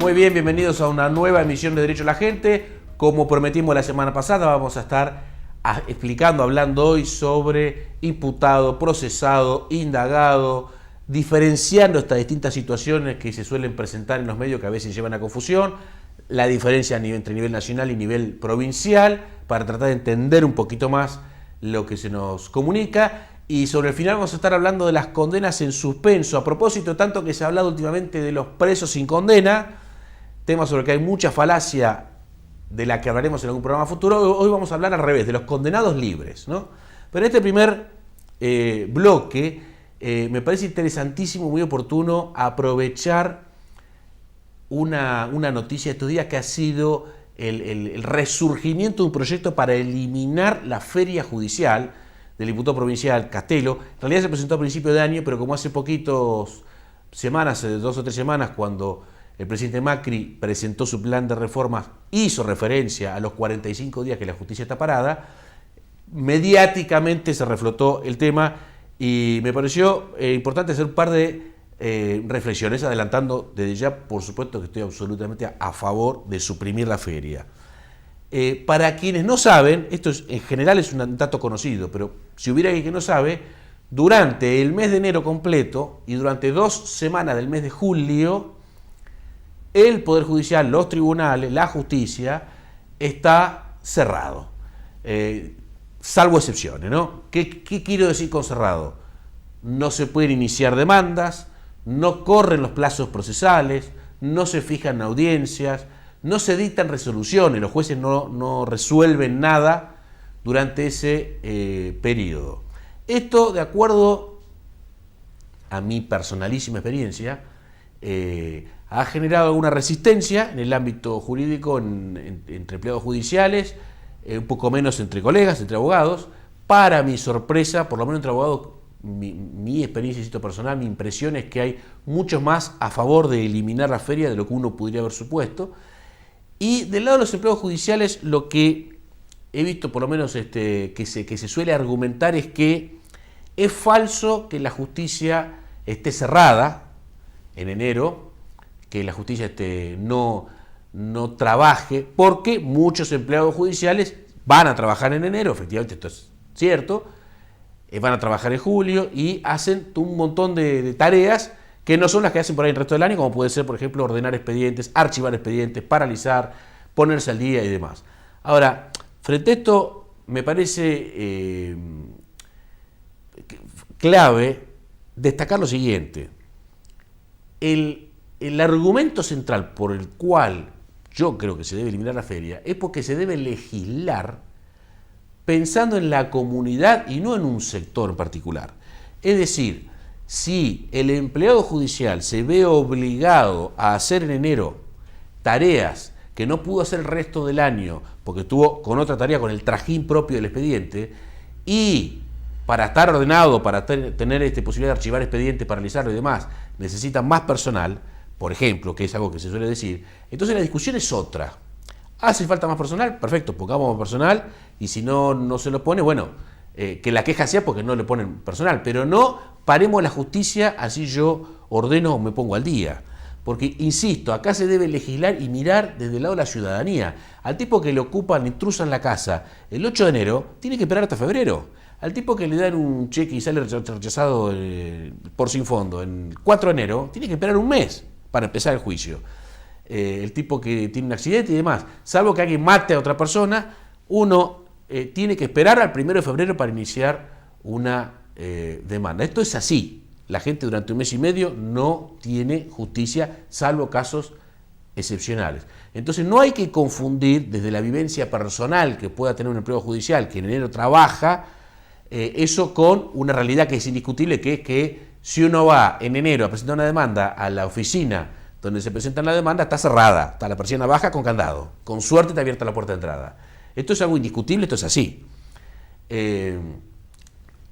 Muy bien, bienvenidos a una nueva emisión de Derecho a la Gente. Como prometimos la semana pasada, vamos a estar hablando hoy sobre imputado, procesado, indagado, diferenciando estas distintas situaciones que se suelen presentar en los medios que a veces llevan a confusión, la diferencia entre nivel nacional y nivel provincial, para tratar de entender un poquito más lo que se nos comunica. Y sobre el final vamos a estar hablando de las condenas en suspenso, a propósito tanto que se ha hablado últimamente de los presos sin condena, tema sobre el que hay mucha falacia de la que hablaremos en algún programa futuro. Hoy vamos a hablar al revés, de los condenados libres, ¿no? Pero en este primer bloque me parece interesantísimo, muy oportuno, aprovechar una noticia de estos días que ha sido el resurgimiento de un proyecto para eliminar la feria judicial del diputado provincial Castelo. En realidad se presentó a principio de año, pero como hace poquitos semanas, 2 o 3 semanas, cuando el presidente Macri presentó su plan de reformas, hizo referencia a los 45 días que la justicia está parada, mediáticamente se reflotó el tema y me pareció importante hacer un par de reflexiones, adelantando desde ya, por supuesto que estoy absolutamente a favor de suprimir la feria. Para quienes no saben, esto en general es un dato conocido, pero si hubiera alguien que no sabe, durante el mes de enero completo y durante 2 semanas del mes de julio, el Poder Judicial, los tribunales, la justicia, está cerrado, salvo excepciones, ¿no? ¿Qué quiero decir con cerrado? No se pueden iniciar demandas, no corren los plazos procesales, no se fijan audiencias, no se dictan resoluciones, los jueces no resuelven nada durante ese periodo. Esto, de acuerdo a mi personalísima experiencia, ha generado alguna resistencia en el ámbito jurídico entre empleados judiciales, un poco menos entre colegas, entre abogados. Para mi sorpresa, por lo menos entre abogados, mi experiencia personal, mi impresión es que hay muchos más a favor de eliminar la feria de lo que uno podría haber supuesto. Y del lado de los empleados judiciales, lo que he visto, por lo menos que se suele argumentar, es que es falso que la justicia esté cerrada en enero, que la justicia no trabaje, porque muchos empleados judiciales van a trabajar en enero, efectivamente esto es cierto, van a trabajar en julio y hacen un montón de tareas que no son las que hacen por ahí el resto del año, como puede ser, por ejemplo, ordenar expedientes, archivar expedientes, paralizar, ponerse al día y demás. Ahora, frente a esto, me parece clave destacar lo siguiente. El argumento central por el cual yo creo que se debe eliminar la feria es porque se debe legislar pensando en la comunidad y no en un sector en particular. Es decir, si el empleado judicial se ve obligado a hacer en enero tareas que no pudo hacer el resto del año porque estuvo con otra tarea, con el trajín propio del expediente, y para estar ordenado, para tener posibilidad de archivar expedientes, paralizarlo y demás, necesita más personal, por ejemplo, que es algo que se suele decir, entonces la discusión es otra. ¿Hace falta más personal? Perfecto, pongamos más personal, y si no se lo pone, bueno, que la queja sea porque no le ponen personal, pero no paremos la justicia así yo ordeno o me pongo al día. Porque, insisto, acá se debe legislar y mirar desde el lado de la ciudadanía. Al tipo que le ocupan, intrusan la casa el 8 de enero, tiene que esperar hasta febrero. Al tipo que le dan un cheque y sale rechazado por sin fondo el 4 de enero, tiene que esperar un mes para empezar el juicio. El tipo que tiene un accidente y demás, salvo que alguien mate a otra persona, uno tiene que esperar al 1 de febrero para iniciar una demanda. Esto es así. La gente durante un mes y medio no tiene justicia, salvo casos excepcionales. Entonces no hay que confundir desde la vivencia personal que pueda tener un empleado judicial que en enero trabaja, eso con una realidad que es indiscutible, que es que si uno va en enero a presentar una demanda a la oficina donde se presenta la demanda, está cerrada, está la persiana baja con candado, con suerte está abierta la puerta de entrada. Esto es algo indiscutible, esto es así.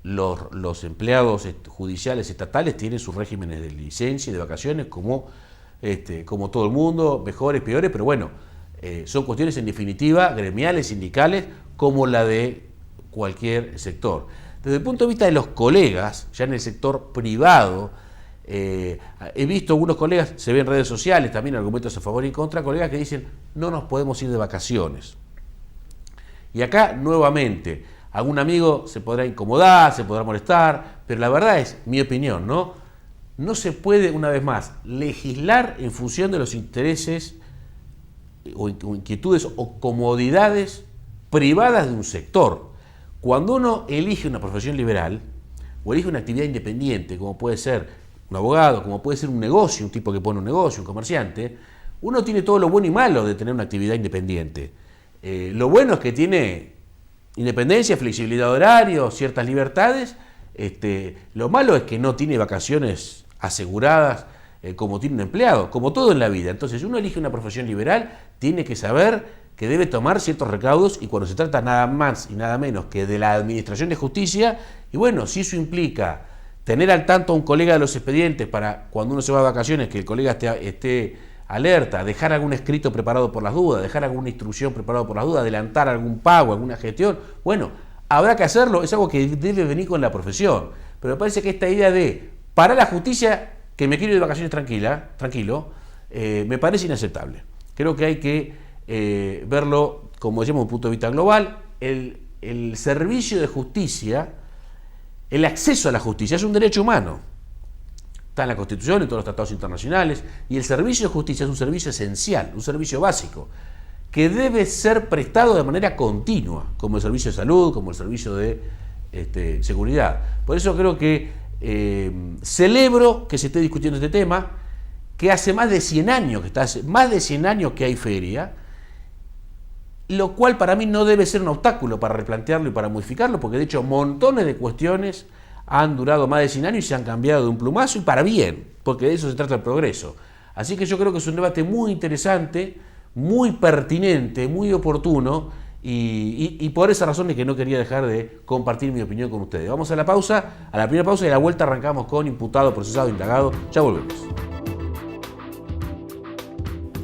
Los empleados judiciales estatales tienen sus regímenes de licencia y de vacaciones como todo el mundo, mejores, peores, pero bueno, son cuestiones en definitiva gremiales, sindicales, como la de cualquier sector. Desde el punto de vista de los colegas, ya en el sector privado, He visto algunos colegas, se ven en redes sociales también argumentos a favor y en contra, colegas que dicen no nos podemos ir de vacaciones. Y acá nuevamente, algún amigo se podrá incomodar, se podrá molestar, pero la verdad es, mi opinión, ¿no? No se puede, una vez más, legislar en función de los intereses o inquietudes o comodidades privadas de un sector. Cuando uno elige una profesión liberal o elige una actividad independiente, como puede ser un abogado, como puede ser un negocio, un tipo que pone un negocio, un comerciante, uno tiene todo lo bueno y malo de tener una actividad independiente. Lo bueno es que tiene independencia, flexibilidad de horario, ciertas libertades. Lo malo es que no tiene vacaciones aseguradas como tiene un empleado, como todo en la vida. Entonces, si uno elige una profesión liberal, tiene que saber que debe tomar ciertos recaudos y cuando se trata nada más y nada menos que de la administración de justicia, y bueno, si eso implica tener al tanto a un colega de los expedientes para cuando uno se va de vacaciones, que el colega esté alerta, dejar algún escrito preparado por las dudas, dejar alguna instrucción preparada por las dudas, adelantar algún pago, alguna gestión, bueno, habrá que hacerlo, es algo que debe venir con la profesión. Pero me parece que esta idea de para la justicia, que me quiero ir de vacaciones tranquilo, me parece inaceptable. Creo que hay que verlo, como decíamos, desde un punto de vista global. El servicio de justicia, el acceso a la justicia es un derecho humano. Está en la Constitución, en todos los tratados internacionales, y el servicio de justicia es un servicio esencial, un servicio básico, que debe ser prestado de manera continua, como el servicio de salud, como el servicio de seguridad. Por eso creo que celebro que se esté discutiendo este tema, que hace más de 100 años que hay feria, lo cual para mí no debe ser un obstáculo para replantearlo y para modificarlo, porque de hecho montones de cuestiones han durado más de 100 años y se han cambiado de un plumazo y para bien, porque de eso se trata el progreso. Así que yo creo que es un debate muy interesante, muy pertinente, muy oportuno y por esa razón es que no quería dejar de compartir mi opinión con ustedes. Vamos a la pausa, a la primera pausa y a la vuelta arrancamos con imputado, procesado, indagado. Ya volvemos.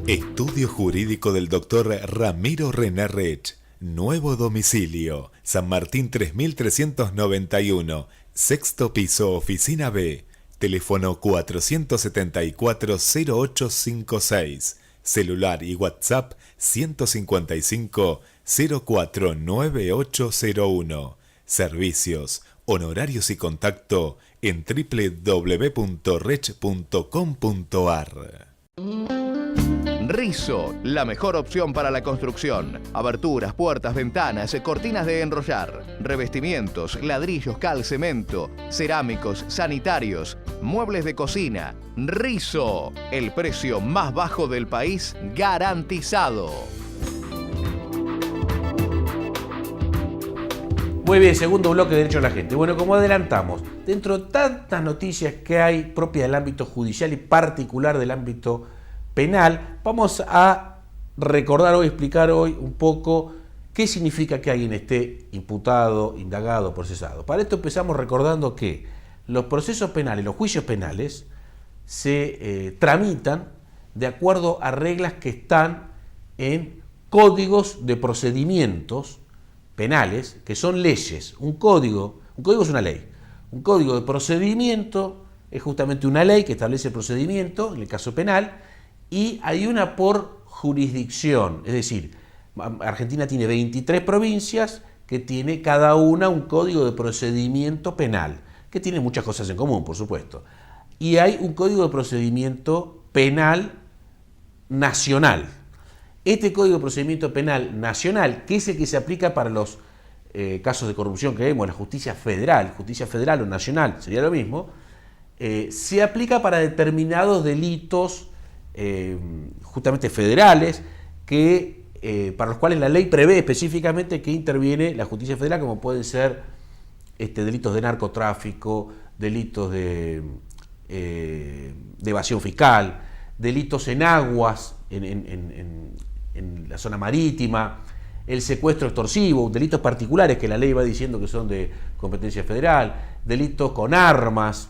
Estudio Jurídico del Dr. Ramiro Renarrech. Nuevo domicilio, San Martín 3391, sexto piso, oficina B. Teléfono 474-0856. Celular y WhatsApp 155 049801. Servicios, honorarios y contacto en www.rech.com.ar. Rizo, la mejor opción para la construcción. Aberturas, puertas, ventanas, cortinas de enrollar, revestimientos, ladrillos, cal, cemento, cerámicos, sanitarios, muebles de cocina. Rizo, el precio más bajo del país garantizado. Muy bien, segundo bloque de Derecho a la Gente. Bueno, como adelantamos, dentro de tantas noticias que hay propias del ámbito judicial y particular del ámbito penal, vamos a recordar hoy, explicar hoy un poco qué significa que alguien esté imputado, indagado, procesado. Para esto empezamos recordando que los procesos penales, los juicios penales, se tramitan de acuerdo a reglas que están en códigos de procedimientos penales, que son leyes. Un código es una ley. Un código de procedimiento es justamente una ley que establece el procedimiento, en el caso penal, y hay una por jurisdicción, es decir, Argentina tiene 23 provincias que tiene cada una un código de procedimiento penal, que tiene muchas cosas en común, por supuesto. Y hay un código de procedimiento penal nacional. Este código de procedimiento penal nacional, que es el que se aplica para los casos de corrupción que vemos en la justicia federal o nacional, sería lo mismo, se aplica para determinados delitos justamente federales para los cuales la ley prevé específicamente que interviene la justicia federal, como pueden ser delitos de narcotráfico, delitos de evasión fiscal, delitos en aguas, en la zona marítima, el secuestro extorsivo, delitos particulares que la ley va diciendo que son de competencia federal, delitos con armas,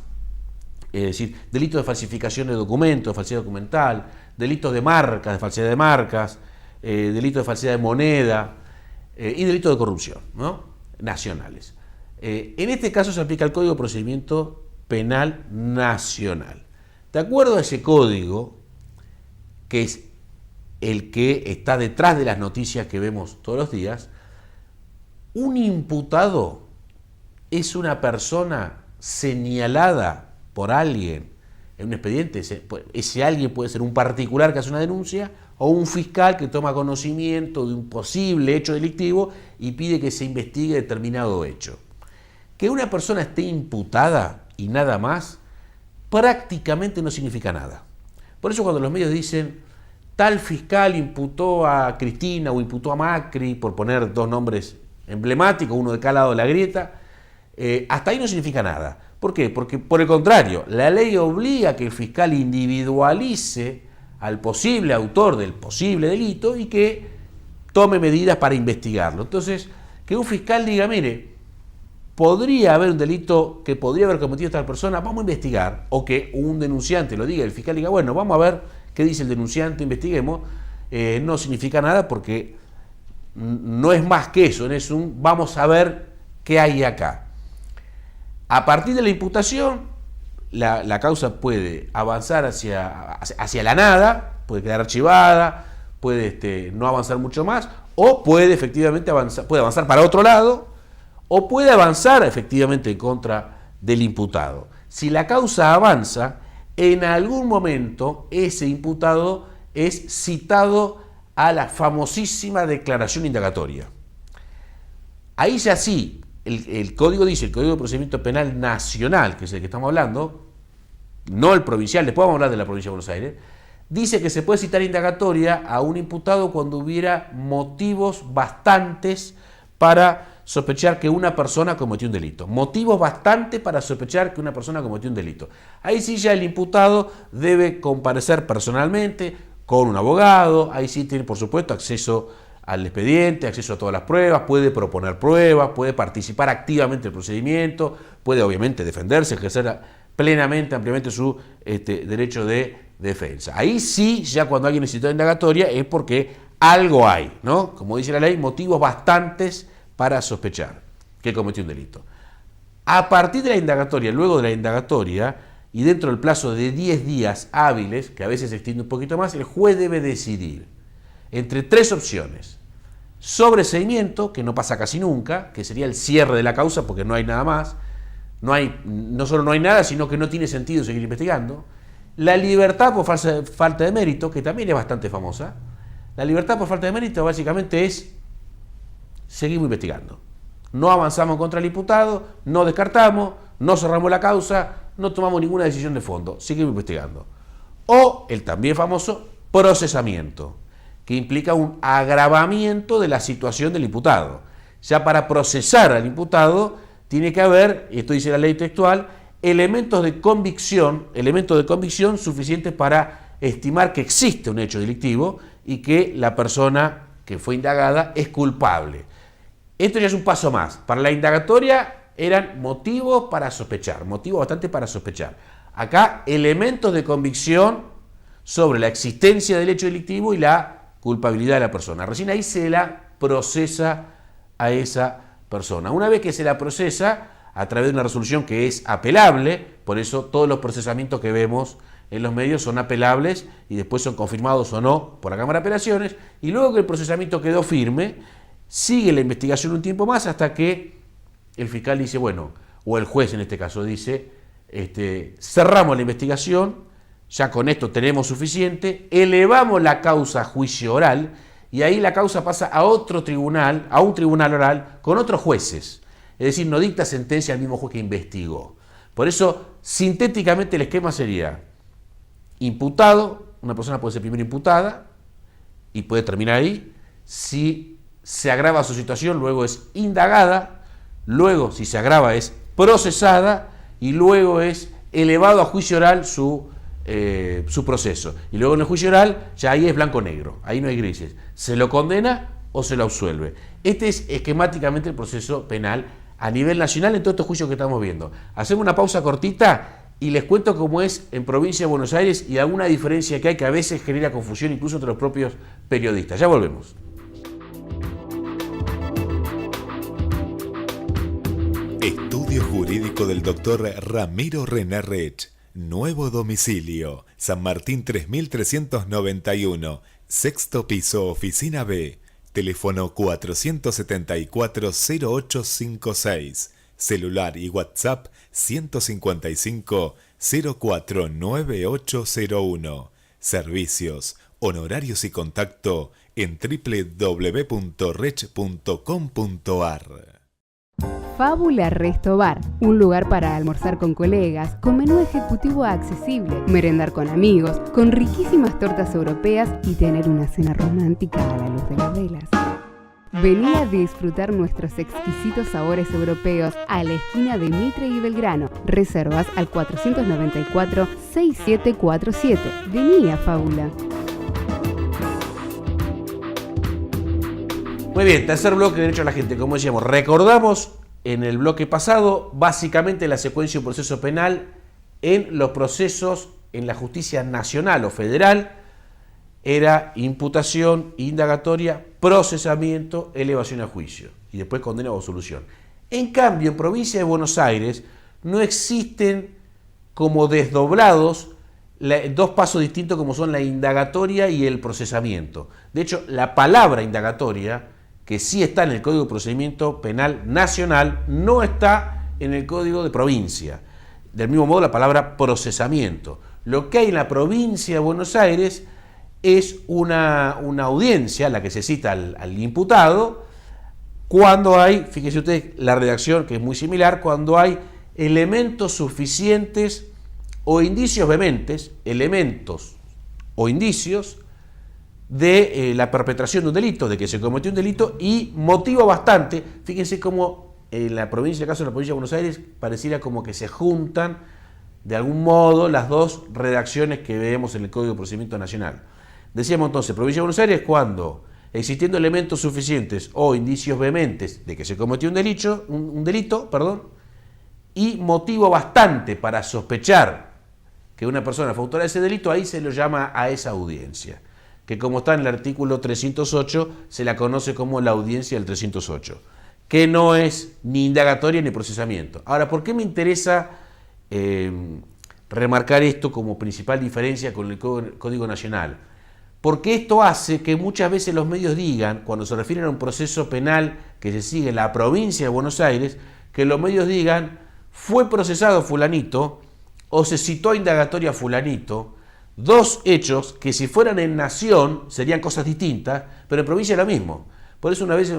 es decir, delitos de falsificación de documentos, de falsedad documental, delitos de marcas, de falsedad de marcas, delitos de falsedad de moneda y delitos de corrupción, ¿no? Nacionales. En este caso se aplica el Código de Procedimiento Penal Nacional. De acuerdo a ese código, que es el que está detrás de las noticias que vemos todos los días, un imputado es una persona señalada por alguien en un expediente. Ese alguien puede ser un particular que hace una denuncia o un fiscal que toma conocimiento de un posible hecho delictivo y pide que se investigue determinado hecho. Que una persona esté imputada y nada más, prácticamente no significa nada. Por eso cuando los medios dicen tal fiscal imputó a Cristina o imputó a Macri, por poner dos nombres emblemáticos, uno de cada lado de la grieta, hasta ahí no significa nada. ¿Por qué? Porque por el contrario, la ley obliga a que el fiscal individualice al posible autor del posible delito y que tome medidas para investigarlo. Entonces, que un fiscal diga, mire, podría haber un delito que podría haber cometido esta persona, vamos a investigar, o que un denunciante lo diga, el fiscal diga, bueno, vamos a ver qué dice el denunciante, investiguemos, no significa nada porque no es más que eso, es un vamos a ver qué hay acá. A partir de la imputación, la causa puede avanzar hacia la nada, puede quedar archivada, puede no avanzar mucho más, o puede efectivamente avanzar para otro lado, o puede avanzar efectivamente en contra del imputado. Si la causa avanza, en algún momento ese imputado es citado a la famosísima declaración indagatoria. Ahí ya sí, el código dice, el Código de Procedimiento Penal Nacional, que es el que estamos hablando, no el provincial, después vamos a hablar de la provincia de Buenos Aires, dice que se puede citar indagatoria a un imputado cuando hubiera motivos bastantes para sospechar que una persona cometió un delito. Motivos bastantes para sospechar que una persona cometió un delito. Ahí sí ya el imputado debe comparecer personalmente con un abogado, ahí sí tiene por supuesto acceso al expediente, acceso a todas las pruebas, puede proponer pruebas, puede participar activamente en el procedimiento, puede obviamente defenderse, ejercer plenamente, ampliamente su derecho de defensa. Ahí sí, ya cuando alguien necesita indagatoria es porque algo hay, ¿no? Como dice la ley, motivos bastantes para sospechar que cometió un delito. A partir de la indagatoria, luego de la indagatoria, y dentro del plazo de 10 días hábiles, que a veces se extiende un poquito más, el juez debe decidir entre tres opciones. Sobreseimiento, que no pasa casi nunca, que sería el cierre de la causa porque no hay nada más, no solo no hay nada, sino que no tiene sentido seguir investigando. La libertad por falta de mérito, que también es bastante famosa. La libertad por falta de mérito básicamente es seguimos investigando. No avanzamos contra el imputado, no descartamos, no cerramos la causa, no tomamos ninguna decisión de fondo, seguimos investigando. O el también famoso procesamiento, que implica un agravamiento de la situación del imputado. Ya para procesar al imputado tiene que haber, y esto dice la ley textual, elementos de convicción suficientes para estimar que existe un hecho delictivo y que la persona que fue indagada es culpable. Esto ya es un paso más. Para la indagatoria eran motivos para sospechar, motivos bastante para sospechar. Acá elementos de convicción sobre la existencia del hecho delictivo y la culpabilidad de la persona. Recién ahí se la procesa a esa persona. Una vez que se la procesa, a través de una resolución que es apelable, por eso todos los procesamientos que vemos en los medios son apelables y después son confirmados o no por la Cámara de Apelaciones, y luego que el procesamiento quedó firme, sigue la investigación un tiempo más hasta que el fiscal dice, bueno, o el juez en este caso dice, cerramos la investigación, ya con esto tenemos suficiente, elevamos la causa a juicio oral y ahí la causa pasa a otro tribunal, a un tribunal oral con otros jueces. Es decir, no dicta sentencia al mismo juez que investigó. Por eso, sintéticamente el esquema sería imputado, una persona puede ser primero imputada y puede terminar ahí. Si se agrava su situación, luego es indagada, luego si se agrava es procesada y luego es elevado a juicio oral su proceso. Y luego en el juicio oral ya ahí es blanco-negro, ahí no hay grises. Se lo condena o se lo absuelve. Este es esquemáticamente el proceso penal a nivel nacional en todos estos juicios que estamos viendo. Hacemos una pausa cortita y les cuento cómo es en provincia de Buenos Aires y alguna diferencia que hay que a veces genera confusión incluso entre los propios periodistas. Ya volvemos. Estudio Jurídico del Dr. Ramiro René Rech, Nuevo domicilio, San Martín 3391, sexto piso, oficina B, teléfono 474-0856, celular y WhatsApp 155-049801, servicios, honorarios y contacto en www.rech.com.ar. Fábula Resto Bar, un lugar para almorzar con colegas, con menú ejecutivo accesible, merendar con amigos, con riquísimas tortas europeas y tener una cena romántica a la luz de las velas. Vení a disfrutar nuestros exquisitos sabores europeos a la esquina de Mitre y Belgrano. Reservas al 494-6747. Vení a Fábula. Muy bien, tercer bloque de Derecho a la Gente. Como decíamos, recordamos en el bloque pasado básicamente la secuencia de un proceso penal en los procesos en la justicia nacional o federal. Era imputación, indagatoria, procesamiento, elevación a juicio y después condena o absolución. En cambio, en provincia de Buenos Aires no existen como desdoblados dos pasos distintos como son la indagatoria y el procesamiento. De hecho, la palabra indagatoria, que sí está en el Código de Procedimiento Penal Nacional, no está en el Código de Provincia. Del mismo modo, la palabra procesamiento. Lo que hay en la provincia de Buenos Aires es una audiencia, la que se cita al imputado, cuando hay, fíjense ustedes la redacción que es muy similar, cuando hay elementos suficientes o indicios vehementes, elementos o indicios de la perpetración de un delito, de que se cometió un delito y motivo bastante. Fíjense cómo en la provincia, en el caso de la provincia de Buenos Aires, pareciera como que se juntan de algún modo las dos redacciones que vemos en el Código de Procedimiento Nacional. Decíamos entonces, provincia de Buenos Aires cuando, existiendo elementos suficientes o indicios vehementes de que se cometió un delito, y motivo bastante para sospechar que una persona fue autora de ese delito, ahí se lo llama a esa audiencia, que como está en el artículo 308, se la conoce como la audiencia del 308, que no es ni indagatoria ni procesamiento. Ahora, ¿por qué me interesa remarcar esto como principal diferencia con el Código Nacional? Porque esto hace que muchas veces los medios digan, cuando se refieren a un proceso penal que se sigue en la provincia de Buenos Aires, que los medios digan, fue procesado fulanito, o se citó a indagatoria fulanito, dos hechos que si fueran en nación serían cosas distintas, pero en provincia es lo mismo. Por eso una vez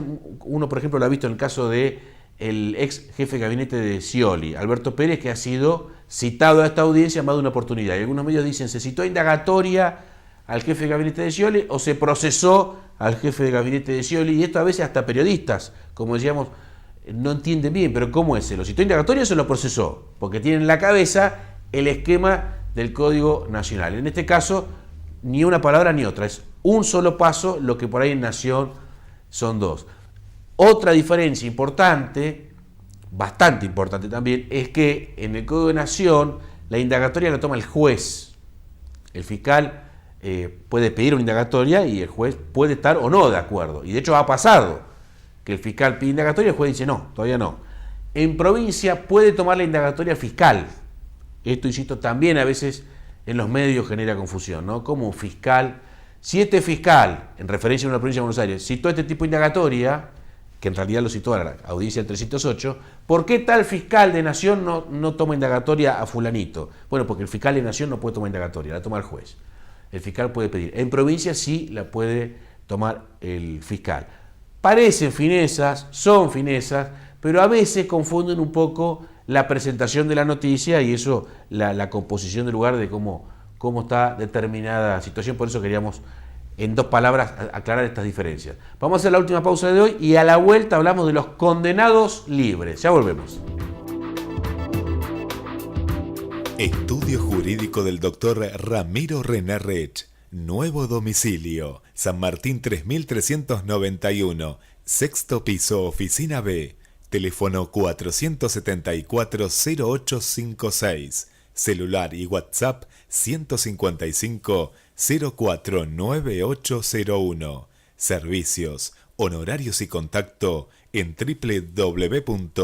uno, por ejemplo, lo ha visto en el caso de el ex jefe de gabinete de Scioli, Alberto Pérez, que ha sido citado a esta audiencia más de una oportunidad. Y algunos medios dicen, se citó a indagatoria al jefe de gabinete de Scioli o se procesó al jefe de gabinete de Scioli, y esto a veces hasta periodistas, como decíamos, no entienden bien, pero ¿cómo es? ¿Se lo citó a indagatoria o se lo procesó? Porque tienen en la cabeza el esquema del Código Nacional. En este caso, ni una palabra ni otra, es un solo paso, lo que por ahí en Nación son dos. Otra diferencia importante, bastante importante también, es que en el Código de Nación la indagatoria la toma el juez. El fiscal puede pedir una indagatoria y el juez puede estar o no de acuerdo. Y de hecho ha pasado que el fiscal pide indagatoria y el juez dice no, todavía no. En provincia puede tomar la indagatoria fiscal. Esto, insisto, también a veces en los medios genera confusión, ¿no? Como fiscal, si este fiscal, en referencia a una provincia de Buenos Aires, citó este tipo de indagatoria, que en realidad lo citó a la audiencia del 308, ¿por qué tal fiscal de Nación no toma indagatoria a fulanito? Bueno, porque el fiscal de Nación no puede tomar indagatoria, la toma el juez. El fiscal puede pedir. En provincia sí la puede tomar el fiscal. Parecen finezas, son finezas, pero a veces confunden un poco la presentación de la noticia y eso, la composición del lugar de cómo está determinada situación. Por eso queríamos, en dos palabras, aclarar estas diferencias. Vamos a hacer la última pausa de hoy y a la vuelta hablamos de los condenados libres. Ya volvemos. Estudio Jurídico del Dr. Ramiro René Rech. Nuevo domicilio, San Martín 3391, sexto piso, oficina B. Teléfono 474-0856. Celular y WhatsApp 155-049801. Servicios, honorarios y contacto en www.rech.com.ar.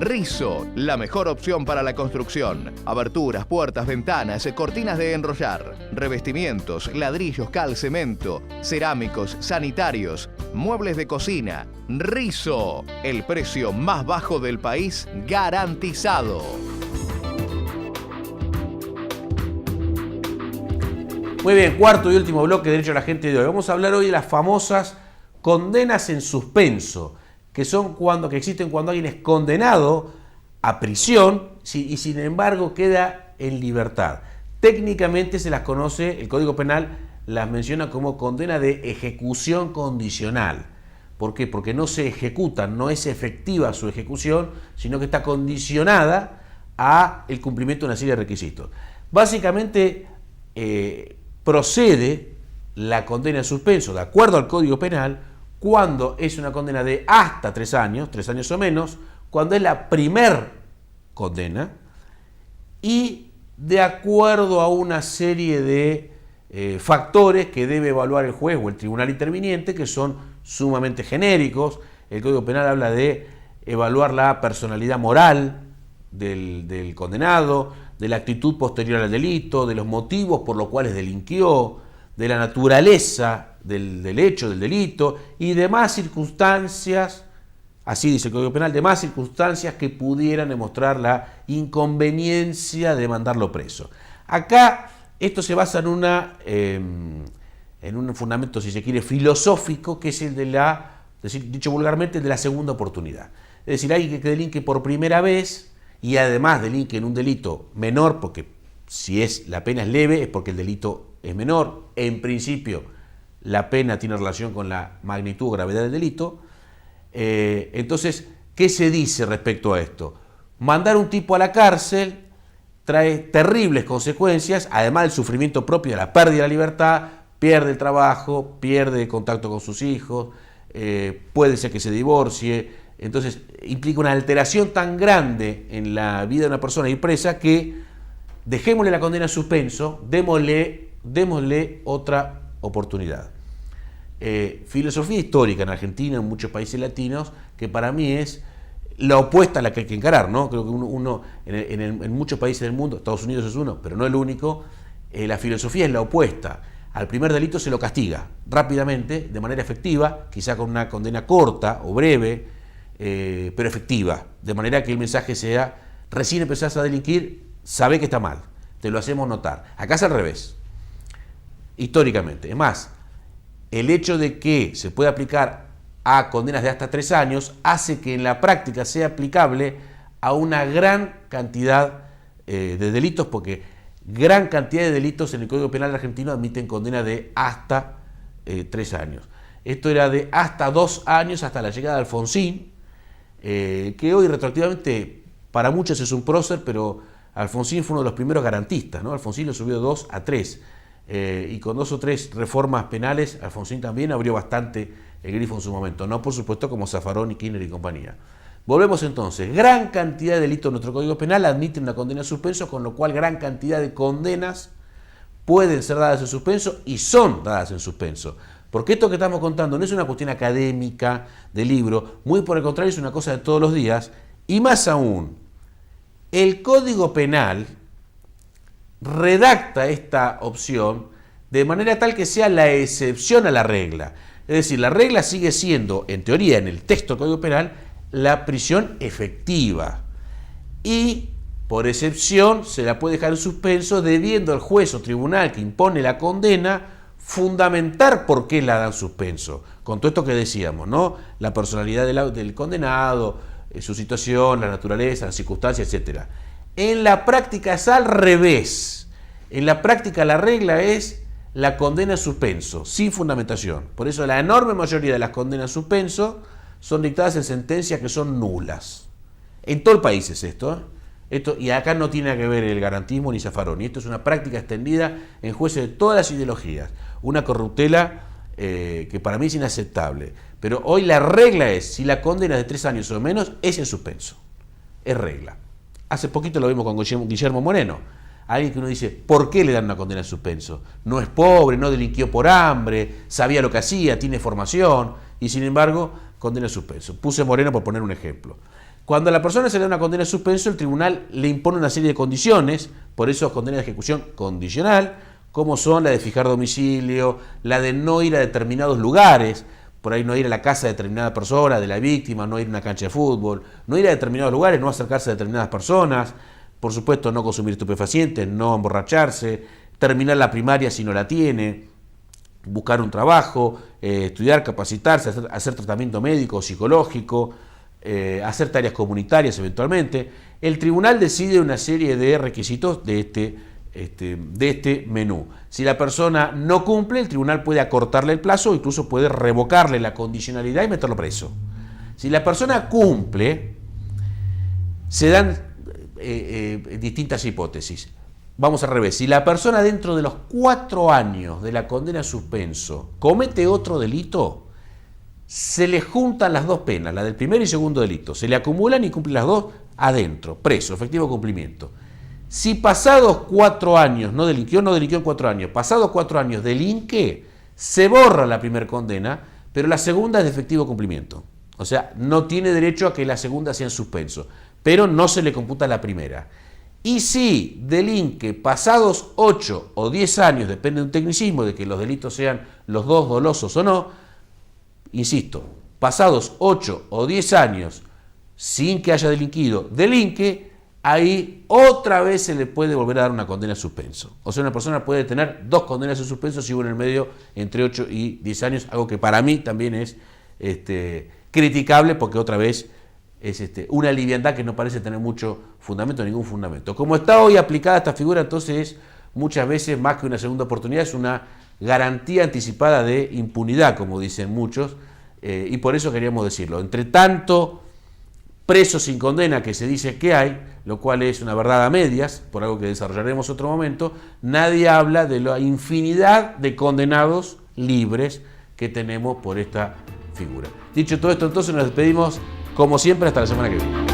Rizo, la mejor opción para la construcción. Aberturas, puertas, ventanas, cortinas de enrollar, revestimientos, ladrillos, cal, cemento, cerámicos, sanitarios, muebles de cocina. Rizo, el precio más bajo del país garantizado. Muy bien, cuarto y último bloque de Derecho a la Gente de hoy. Vamos a hablar hoy de las famosas condenas en suspenso, que existen cuando alguien es condenado a prisión y sin embargo queda en libertad. Técnicamente se las conoce, el Código Penal las menciona como condena de ejecución condicional. ¿Por qué? Porque no se ejecutan, no es efectiva su ejecución, sino que está condicionada a el cumplimiento de una serie de requisitos. Básicamente procede la condena en suspenso, de acuerdo al Código Penal, cuando es una condena de hasta 3 años o menos, cuando es la primer condena, y de acuerdo a una serie de factores que debe evaluar el juez o el tribunal interviniente, que son sumamente genéricos. El Código Penal habla de evaluar la personalidad moral del condenado, de la actitud posterior al delito, de los motivos por los cuales delinquió, de la naturaleza del hecho, del delito y demás circunstancias, así dice el Código Penal, demás circunstancias que pudieran demostrar la inconveniencia de mandarlo preso. Acá esto se basa en un fundamento, si se quiere, filosófico, que es el dicho vulgarmente, de la segunda oportunidad. Es decir, alguien que delinque por primera vez y además delinque en un delito menor, porque si la pena es leve es porque el delito es menor. En principio, la pena tiene relación con la magnitud o gravedad del delito. Entonces, ¿qué se dice respecto a esto? Mandar un tipo a la cárcel trae terribles consecuencias, además del sufrimiento propio de la pérdida de la libertad, pierde el trabajo, pierde el contacto con sus hijos, puede ser que se divorcie. Entonces implica una alteración tan grande en la vida de una persona y presa que dejémosle la condena en suspenso, démosle otra oportunidad. Filosofía histórica en Argentina, en muchos países latinos, que para mí es la opuesta a la que hay que encarar, ¿no? Creo que en muchos países del mundo, Estados Unidos es uno, pero no el único, la filosofía es la opuesta. Al primer delito se lo castiga rápidamente, de manera efectiva, quizá con una condena corta o breve, pero efectiva, de manera que el mensaje sea: recién empezás a delinquir, sabé que está mal, te lo hacemos notar. Acá es al revés, históricamente. Es más, el hecho de que se pueda aplicar a condenas de hasta 3 años hace que en la práctica sea aplicable a una gran cantidad de delitos, porque gran cantidad de delitos en el Código Penal argentino admiten condena de hasta 3 años. Esto era de hasta 2 años hasta la llegada de Alfonsín, que hoy retroactivamente para muchos es un prócer, pero Alfonsín fue uno de los primeros garantistas, ¿no? Alfonsín lo subió de 2 a 3, y con 2 o 3 reformas penales Alfonsín también abrió bastante el grifo en su momento, no por supuesto como Zaffaroni, Kirchner y compañía. Volvemos entonces, gran cantidad de delitos en nuestro Código Penal admiten una condena en suspenso, con lo cual gran cantidad de condenas pueden ser dadas en suspenso y son dadas en suspenso. Porque esto que estamos contando no es una cuestión académica de libro, muy por el contrario es una cosa de todos los días, y más aún, el Código Penal redacta esta opción de manera tal que sea la excepción a la regla. Es decir, la regla sigue siendo, en teoría, en el texto del Código Penal, la prisión efectiva. Y, por excepción, se la puede dejar en suspenso, debiendo el juez o tribunal que impone la condena fundamentar por qué la dan suspenso. Con todo esto que decíamos, ¿no? La personalidad del condenado, su situación, la naturaleza, las circunstancias, etc. En la práctica es al revés. En la práctica la regla es la condena en suspenso, sin fundamentación. Por eso la enorme mayoría de las condenas en suspenso son dictadas en sentencias que son nulas. En todo el país es esto, y acá no tiene que ver el garantismo ni Zaffaroni. Esto es una práctica extendida en jueces de todas las ideologías. Una corruptela que para mí es inaceptable. Pero hoy la regla es, si la condena es de 3 años o menos, es en suspenso. Es regla. Hace poquito lo vimos con Guillermo Moreno. Alguien que uno dice, ¿por qué le dan una condena en suspenso? No es pobre, no delinquió por hambre, sabía lo que hacía, tiene formación, y sin embargo, condena en suspenso. Puse Moreno por poner un ejemplo. Cuando a la persona se le da una condena de suspenso, el tribunal le impone una serie de condiciones, por eso condena de ejecución condicional, como son la de fijar domicilio, la de no ir a determinados lugares, por ahí no ir a la casa de determinada persona, de la víctima, no ir a una cancha de fútbol, no ir a determinados lugares, no acercarse a determinadas personas, por supuesto no consumir estupefacientes, no emborracharse, terminar la primaria si no la tiene, buscar un trabajo, estudiar, capacitarse, hacer tratamiento médico, psicológico, hacer tareas comunitarias eventualmente. El tribunal decide una serie de requisitos de este menú. Si la persona no cumple, el tribunal puede acortarle el plazo o incluso puede revocarle la condicionalidad y meterlo preso. Si la persona cumple, se dan distintas hipótesis. Vamos al revés. Si la persona dentro de los 4 años de la condena a suspenso comete otro delito, se le juntan las dos penas, la del primer y segundo delito. Se le acumulan y cumple las dos adentro, preso, efectivo cumplimiento. Si pasados 4 años no delinquió en 4 años, pasados 4 años delinque, se borra la primera condena, pero la segunda es de efectivo cumplimiento. O sea, no tiene derecho a que la segunda sea en suspenso, pero no se le computa la primera. Y si delinque pasados 8 o 10 años, depende de un tecnicismo, de que los delitos sean los dos dolosos o no, insisto, pasados 8 o 10 años sin que haya delinquido, delinque, ahí otra vez se le puede volver a dar una condena a suspenso. O sea, una persona puede tener 2 condenas a suspenso si hubo en el medio entre 8 y 10 años, algo que para mí también es criticable porque otra vez es una liviandad que no parece tener mucho fundamento, ningún fundamento. Como está hoy aplicada esta figura, entonces muchas veces más que una segunda oportunidad es una garantía anticipada de impunidad, como dicen muchos, y por eso queríamos decirlo. Entre tanto preso sin condena que se dice que hay, lo cual es una verdad a medias, por algo que desarrollaremos otro momento, nadie habla de la infinidad de condenados libres que tenemos por esta figura. Dicho todo esto, entonces nos despedimos como siempre hasta la semana que viene.